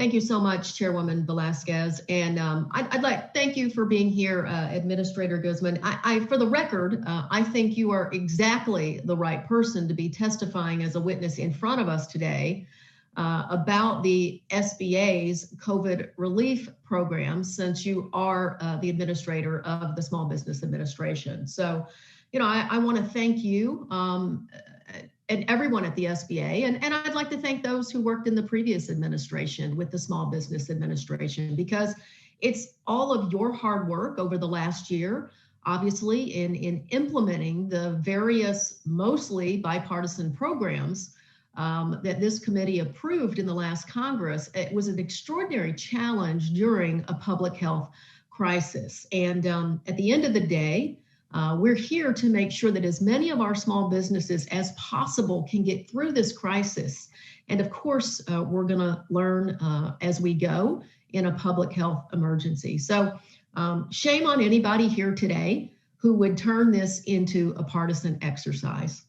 Thank you so much, Chairwoman Velasquez. And I'd like thank you for being here, Administrator Guzman. For the record, I think you are exactly the right person to be testifying as a witness in front of us today about the SBA's COVID relief program, since you are the administrator of the Small Business Administration. So, I want to thank you and everyone at the SBA. And I'd like to thank those who worked in the previous administration with the Small Business Administration, because it's all of your hard work over the last year, obviously, in implementing the various, mostly bipartisan programs that this committee approved in the last Congress. It was an extraordinary challenge during a public health crisis. And at the end of the day, we're here to make sure that as many of our small businesses as possible can get through this crisis. And of course, we're going to learn as we go in a public health emergency. So shame on anybody here today who would turn this into a partisan exercise.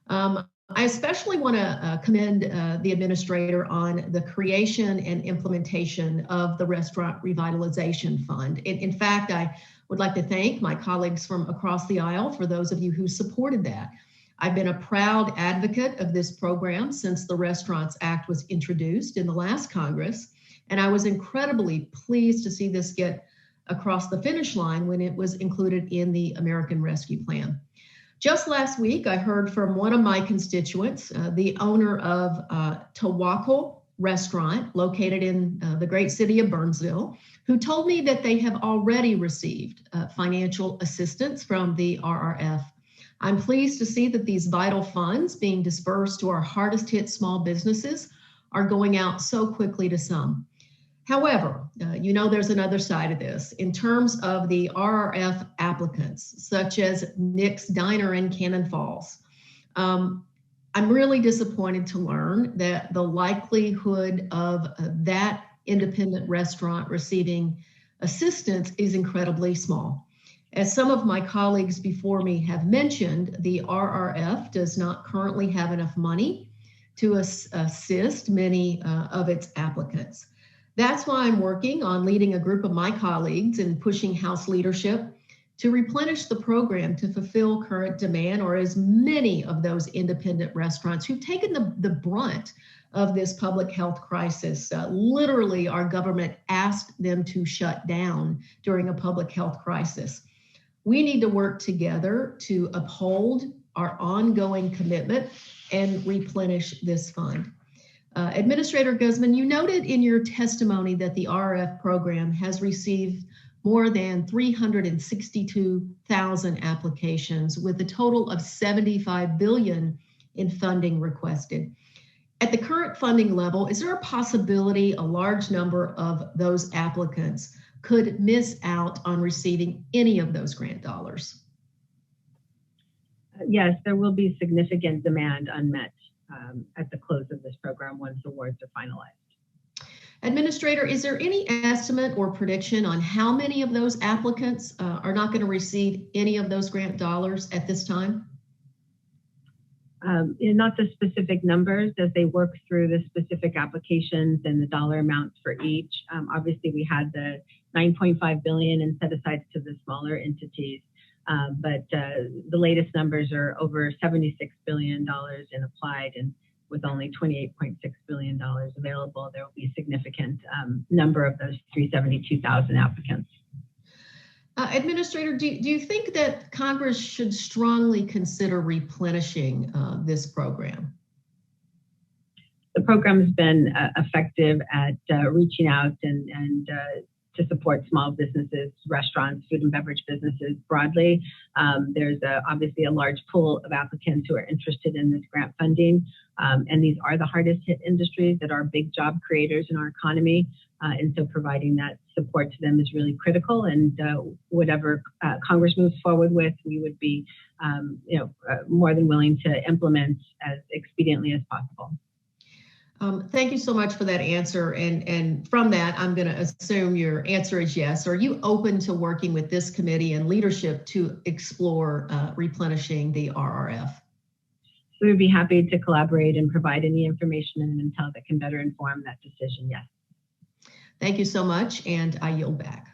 I especially want to commend the administrator on the creation and implementation of the Restaurant Revitalization Fund. In fact, I would like to thank my colleagues from across the aisle for those of you who supported that. I've been a proud advocate of this program since the Restaurants Act was introduced in the last Congress, and I was incredibly pleased to see this get across the finish line when it was included in the American Rescue Plan. Just last week, I heard from one of my constituents, the owner of Tawakol Restaurant located in the great city of Burnsville, who told me that they have already received financial assistance from the RRF. I'm pleased to see that these vital funds being dispersed to our hardest hit small businesses are going out so quickly to some. However, there's another side of this. In terms of the RRF applicants, such as Nick's Diner in Cannon Falls, I'm really disappointed to learn that the likelihood of that independent restaurant receiving assistance is incredibly small. As some of my colleagues before me have mentioned, the RRF does not currently have enough money to assist many of its applicants. That's why I'm working on leading a group of my colleagues and pushing House leadership to replenish the program to fulfill current demand, or as many of those independent restaurants who've taken the brunt of this public health crisis. Literally, our government asked them to shut down during a public health crisis. We need to work together to uphold our ongoing commitment and replenish this fund. Administrator Guzman, you noted in your testimony that the RRF program has received more than 362,000 applications with a total of $75 billion in funding requested. At the current funding level, is there a possibility a large number of those applicants could miss out on receiving any of those grant dollars? Yes, there will be significant demand unmet at the close of this program once awards are finalized. Administrator, is there any estimate or prediction on how many of those applicants are not going to receive any of those grant dollars at this time? Not the specific numbers as they work through the specific applications and the dollar amounts for each. Obviously, we had the $9.5 billion in set aside to the smaller entities. But the latest numbers are over $76 billion in applied, and with only $28.6 billion available, there will be a significant number of those 372,000 applicants. Administrator, do you think that Congress should strongly consider replenishing this program? The program has been effective at reaching out and to support small businesses, restaurants, food and beverage businesses broadly. There's obviously a large pool of applicants who are interested in this grant funding. And these are the hardest hit industries that are big job creators in our economy. And so providing that support to them is really critical. And whatever Congress moves forward with, we would be more than willing to implement as expediently as possible. Thank you so much for that answer. And from that, I'm going to assume your answer is yes. Are you open to working with this committee and leadership to explore replenishing the RRF? We would be happy to collaborate and provide any information and intel that can better inform that decision, yes. Thank you so much, and I yield back.